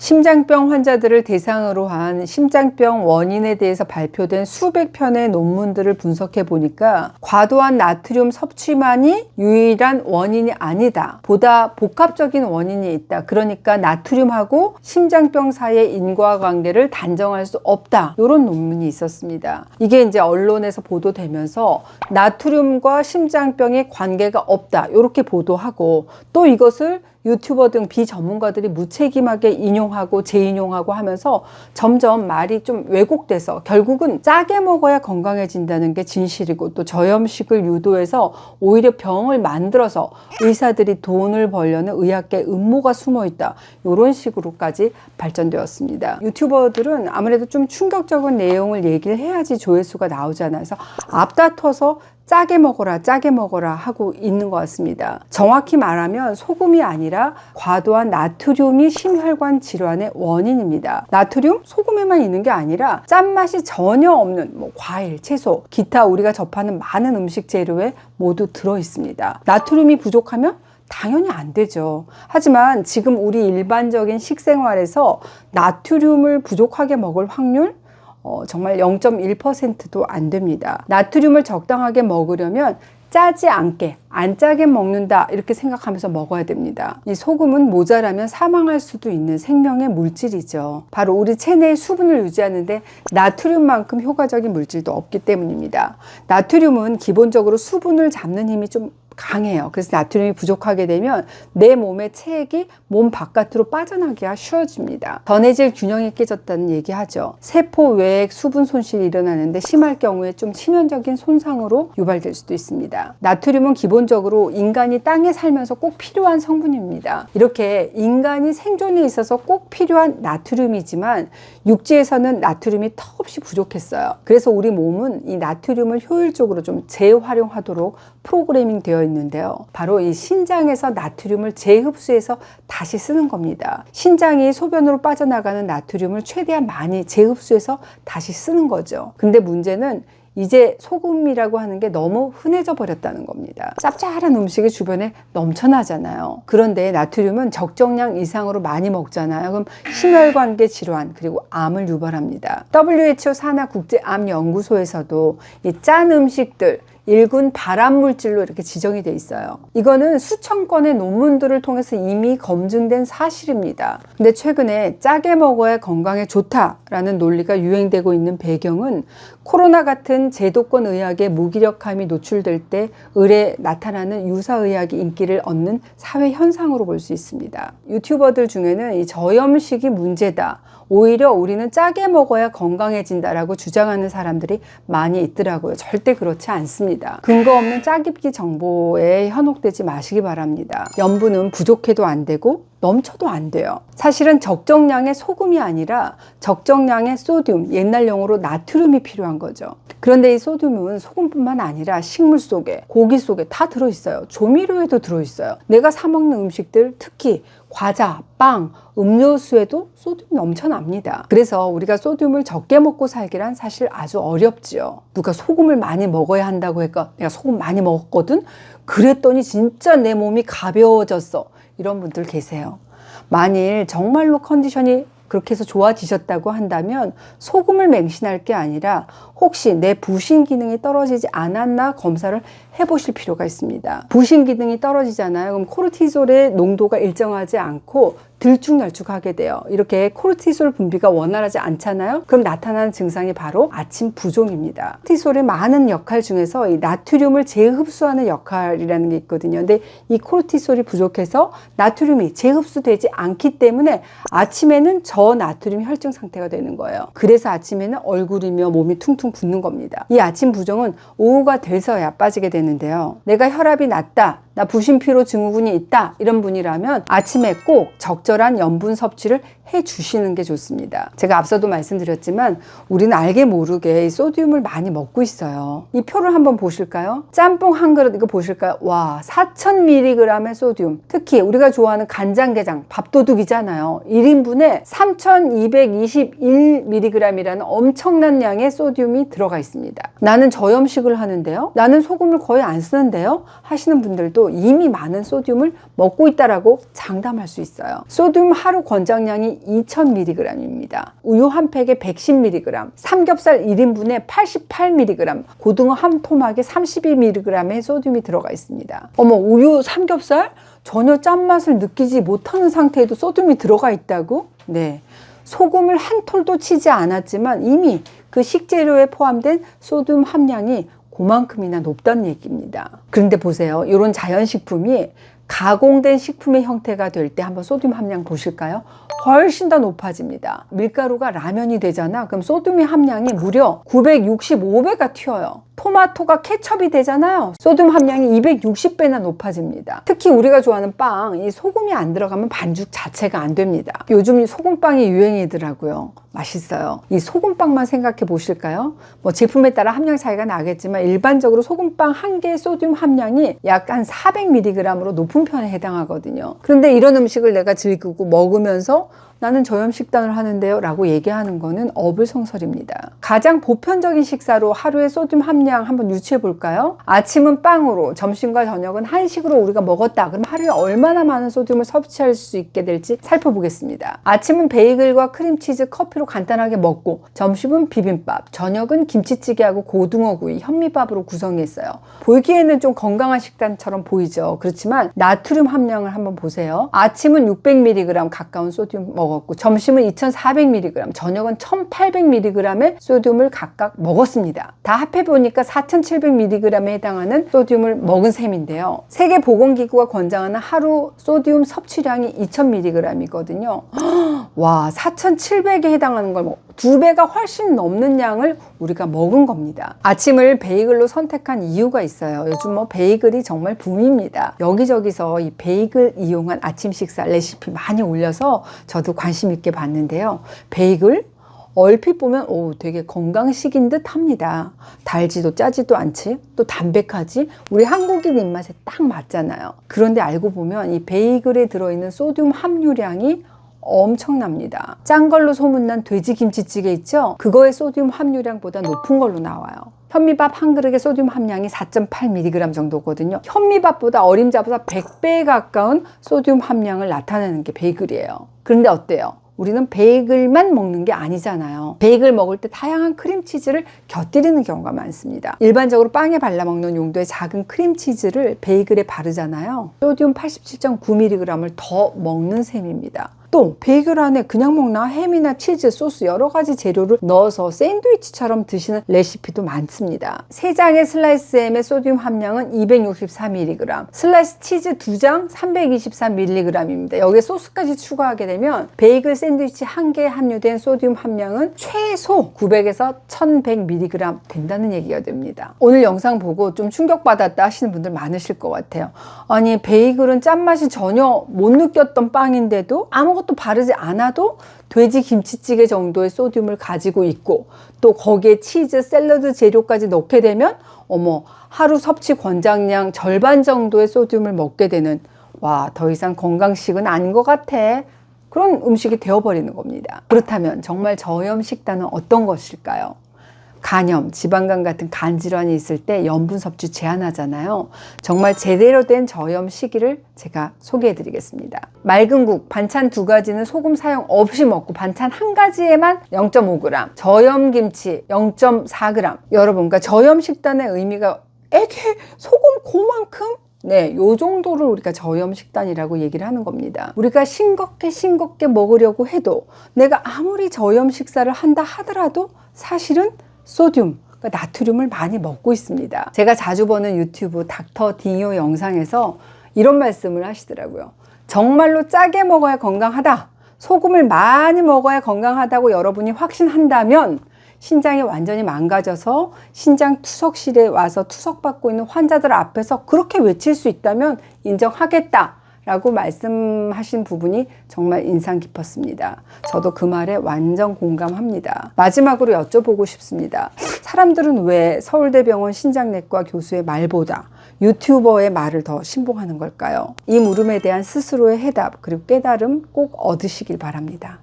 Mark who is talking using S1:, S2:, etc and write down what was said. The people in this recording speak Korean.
S1: 심장병 환자들을 대상으로 한 심장병 원인에 대해서 발표된 수백 편의 논문들을 분석해 보니까 과도한 나트륨 섭취만이 유일한 원인이 아니다. 보다 복합적인 원인이 있다. 그러니까 나트륨하고 심장병 사이의 인과관계를 단정할 수 없다. 이런 논문이 있었습니다. 이게 이제 언론에서 보도되면서 나트륨과 심장병의 관계가 없다. 이렇게 보도하고 또 이것을 유튜버 등 비전문가들이 무책임하게 인용하고 재인용하고 하면서 점점 말이 좀 왜곡돼서 결국은 짜게 먹어야 건강해진다는 게 진실이고 또 저염식을 유도해서 오히려 병을 만들어서 의사들이 돈을 벌려는 의학계 음모가 숨어있다. 이런 식으로까지 발전되었습니다. 유튜버들은 아무래도 좀 충격적인 내용을 얘기를 해야지 조회수가 나오잖아요. 그래서 앞다퉈서 짜게 먹어라 하고 있는 것 같습니다. 정확히 말하면 소금이 아니라 과도한 나트륨이 심혈관 질환의 원인입니다. 나트륨? 소금에만 있는 게 아니라 짠맛이 전혀 없는 과일, 채소, 기타 우리가 접하는 많은 음식 재료에 모두 들어 있습니다. 나트륨이 부족하면 당연히 안 되죠. 하지만 지금 우리 일반적인 식생활에서 나트륨을 부족하게 먹을 확률 정말 0.1%도 안 됩니다. 나트륨을 적당하게 먹으려면 짜지 않게, 안 짜게 먹는다 이렇게 생각하면서 먹어야 됩니다. 이 소금은 모자라면 사망할 수도 있는 생명의 물질이죠. 바로 우리 체내의 수분을 유지하는데 나트륨만큼 효과적인 물질도 없기 때문입니다. 나트륨은 기본적으로 수분을 잡는 힘이 좀 강해요. 그래서 나트륨이 부족하게 되면 내 몸의 체액이 몸 바깥으로 빠져나기가 쉬워집니다. 전해질 균형이 깨졌다는 얘기하죠. 세포 외액 수분 손실이 일어나는데 심할 경우에 좀 치명적인 손상으로 유발될 수도 있습니다. 나트륨은 기본적으로 인간이 땅에 살면서 꼭 필요한 성분입니다. 이렇게 인간이 생존에 있어서 꼭 필요한 나트륨이지만 육지에서는 나트륨이 턱없이 부족했어요. 그래서 우리 몸은 이 나트륨을 효율적으로 좀 재활용하도록 프로그래밍 되어 있는데요. 바로 이 신장에서 나트륨을 재흡수해서 다시 쓰는 겁니다. 신장이 소변으로 빠져나가는 나트륨을 최대한 많이 재흡수해서 다시 쓰는 거죠. 근데 문제는 이제 소금이라고 하는 게 너무 흔해져 버렸다는 겁니다. 짭짤한 음식이 주변에 넘쳐나잖아요. 그런데 나트륨은 적정량 이상으로 많이 먹잖아요. 그럼 심혈관계 질환 그리고 암을 유발합니다. WHO 산하국제암연구소에서도 이 짠 음식들 1군 발암물질로 이렇게 지정이 돼 있어요. 이거는 수천 건의 논문들을 통해서 이미 검증된 사실입니다. 근데 최근에 짜게 먹어야 건강에 좋다라는 논리가 유행되고 있는 배경은 코로나 같은 제도권 의학의 무기력함이 노출될 때 을에 나타나는 유사의학이 인기를 얻는 사회 현상으로 볼 수 있습니다. 유튜버들 중에는 이 저염식이 문제다. 오히려 우리는 짜게 먹어야 건강해진다라고 주장하는 사람들이 많이 있더라고요. 절대 그렇지 않습니다. 근거 없는 짜깁기 정보에 현혹되지 마시기 바랍니다. 염분은 부족해도 안 되고 넘쳐도 안 돼요. 사실은 적정량의 소금이 아니라 적정량의 소듐, 옛날 용어로 나트륨이 필요한 거죠. 그런데 이 소듐은 소금뿐만 아니라 식물 속에, 고기 속에 다 들어있어요. 조미료에도 들어있어요. 내가 사 먹는 음식들, 특히 과자, 빵, 음료수에도 소듐이 넘쳐납니다. 그래서 우리가 소듐을 적게 먹고 살기란 사실 아주 어렵지요. 누가 소금을 많이 먹어야 한다고 해서 내가 소금 많이 먹었거든? 그랬더니 진짜 내 몸이 가벼워졌어. 이런 분들 계세요. 만일 정말로 컨디션이 그렇게 해서 좋아지셨다고 한다면 소금을 맹신할 게 아니라 혹시 내 부신 기능이 떨어지지 않았나 검사를 해보실 필요가 있습니다. 부신 기능이 떨어지잖아요. 그럼 코르티솔의 농도가 일정하지 않고 들쭉날쭉하게 돼요. 이렇게 코르티솔 분비가 원활하지 않잖아요. 그럼 나타나는 증상이 바로 아침 부종입니다. 코르티솔의 많은 역할 중에서 이 나트륨을 재흡수하는 역할이라는 게 있거든요. 근데 이 코르티솔이 부족해서 나트륨이 재흡수되지 않기 때문에 아침에는 저나트륨 혈증 상태가 되는 거예요. 그래서 아침에는 얼굴이며 몸이 퉁퉁 붓는 겁니다. 이 아침 부종은 오후가 돼서야 빠지게 되는데요. 내가 혈압이 낮다, 나 부신피로 증후군이 있다 이런 분이라면 아침에 꼭 적절한 염분 섭취를 해 주시는 게 좋습니다. 제가 앞서도 말씀드렸지만 우리는 알게 모르게 이 소듐을 많이 먹고 있어요. 이 표를 한번 보실까요? 짬뽕 한 그릇 이거 보실까요? 와, 4000mg의 소듐. 특히 우리가 좋아하는 간장게장, 밥도둑이잖아요. 1인분에 3221mg이라는 엄청난 양의 소듐이 들어가 있습니다. 나는 저염식을 하는데요? 나는 소금을 거의 안 쓰는데요? 하시는 분들도 우리도 이미 많은 소듐을 먹고 있다라고 장담할 수 있어요. 소듐 하루 권장량이 2000mg입니다. 우유 한 팩에 110mg, 삼겹살 1인분에 88mg, 고등어 한 토막에 32mg의 소듐이 들어가 있습니다. 어머, 우유, 삼겹살? 전혀 짠맛을 느끼지 못하는 상태에도 소듐이 들어가 있다고? 네. 소금을 한 톨도 치지 않았지만 이미 그 식재료에 포함된 소듐 함량이 그만큼이나 높다는 얘기입니다. 그런데 보세요. 이런 자연식품이 가공된 식품의 형태가 될 때 한번 소듐 함량 보실까요? 훨씬 더 높아집니다. 밀가루가 라면이 되잖아. 그럼 소듐의 함량이 무려 965배가 튀어요. 토마토가 케첩이 되잖아요. 소듐 함량이 260배나 높아집니다. 특히 우리가 좋아하는 빵, 이 소금이 안 들어가면 반죽 자체가 안 됩니다. 요즘 소금빵이 유행이더라고요. 맛있어요. 이 소금빵만 생각해 보실까요? 뭐 제품에 따라 함량 차이가 나겠지만 일반적으로 소금빵 한 개의 소듐 함량이 약 한 400mg으로 높은 편에 해당하거든요. 그런데 이런 음식을 내가 즐기고 먹으면서 나는 저염 식단을 하는데요 라고 얘기하는 거는 어불성설입니다. 가장 보편적인 식사로 하루의 소듐 함량 한번 유추해 볼까요? 아침은 빵으로, 점심과 저녁은 한식으로 우리가 먹었다. 그럼 하루에 얼마나 많은 소듐을 섭취할 수 있게 될지 살펴보겠습니다. 아침은 베이글과 크림치즈, 커피로 간단하게 먹고, 점심은 비빔밥, 저녁은 김치찌개하고 고등어구이, 현미밥으로 구성했어요. 보기에는 좀 건강한 식단처럼 보이죠. 그렇지만 나트륨 함량을 한번 보세요. 아침은 600mg 가까운 소듐 먹었고, 점심은 2400mg, 저녁은 1800mg의 소듐을 각각 먹었습니다. 다 합해보니까 4700mg에 해당하는 소듐을 먹은 셈인데요. 세계보건기구가 권장하는 하루 소듐 섭취량이 2000mg이거든요. 와, 4700에 해당하는 걸 2배가 훨씬 넘는 양을 우리가 먹은 겁니다. 아침을 베이글로 선택한 이유가 있어요. 요즘 뭐 베이글이 정말 붐입니다. 여기저기서 이 베이글 이용한 아침 식사 레시피 많이 올려서 저도 관심 있게 봤는데요. 베이글? 얼핏 보면 되게 건강식인 듯 합니다. 달지도 짜지도 않지, 또 담백하지, 우리 한국인 입맛에 딱 맞잖아요. 그런데 알고 보면 이 베이글에 들어있는 소듐 함유량이 엄청납니다. 짠 걸로 소문난 돼지김치찌개 있죠? 그거의 소듐 함유량보다 높은 걸로 나와요. 현미밥 한 그릇의 소듐 함량이 4.8mg 정도거든요. 현미밥보다 어림잡아서 100배에 가까운 소듐 함량을 나타내는 게 베이글이에요. 그런데 어때요? 우리는 베이글만 먹는 게 아니잖아요. 베이글 먹을 때 다양한 크림치즈를 곁들이는 경우가 많습니다. 일반적으로 빵에 발라 먹는 용도의 작은 크림치즈를 베이글에 바르잖아요. 소듐 87.9mg을 더 먹는 셈입니다. 또 베이글 안에 그냥 먹나 햄이나 치즈, 소스 여러 가지 재료를 넣어서 샌드위치처럼 드시는 레시피도 많습니다. 3장의 슬라이스 햄의 소듐 함량은 264mg, 슬라이스 치즈 2장 323mg입니다. 여기에 소스까지 추가하게 되면 베이글 샌드위치 한 개에 함유된 소듐 함량은 최소 900에서 1100mg 된다는 얘기가 됩니다. 오늘 영상 보고 좀 충격받았다 하시는 분들 많으실 것 같아요. 아니, 베이글은 짠맛이 전혀 못 느꼈던 빵인데도 아무것도 바르지 않아도 돼지 김치찌개 정도의 소듐을 가지고 있고, 또 거기에 치즈, 샐러드 재료까지 넣게 되면 하루 섭취 권장량 절반 정도의 소듐을 먹게 되는, 와, 더 이상 건강식은 아닌 것 같아, 그런 음식이 되어버리는 겁니다. 그렇다면 정말 저염 식단은 어떤 것일까요? 간염, 지방간 같은 간 질환이 있을 때 염분 섭취 제한하잖아요. 정말 제대로 된 저염 시기를 제가 소개해 드리겠습니다. 맑은 국, 반찬 2가지는 소금 사용 없이 먹고 반찬 1가지에만 0.5g, 저염 김치 0.4g. 여러분, 그러니까 저염 식단의 의미가 에게 소금 그만큼? 네, 요 정도를 우리가 저염 식단이라고 얘기를 하는 겁니다. 우리가 싱겁게 먹으려고 해도, 내가 아무리 저염 식사를 한다 하더라도 사실은 소듐, 그러니까 나트륨을 많이 먹고 있습니다. 제가 자주 보는 유튜브 닥터 딩요 영상에서 이런 말씀을 하시더라고요. 정말로 짜게 먹어야 건강하다, 소금을 많이 먹어야 건강하다고 여러분이 확신한다면 신장이 완전히 망가져서 신장 투석실에 와서 투석받고 있는 환자들 앞에서 그렇게 외칠 수 있다면 인정하겠다 라고 말씀하신 부분이 정말 인상 깊었습니다. 저도 그 말에 완전 공감합니다. 마지막으로 여쭤보고 싶습니다. 사람들은 왜 서울대병원 신장내과 교수의 말보다 유튜버의 말을 더 신봉하는 걸까요? 이 물음에 대한 스스로의 해답, 그리고 깨달음 꼭 얻으시길 바랍니다.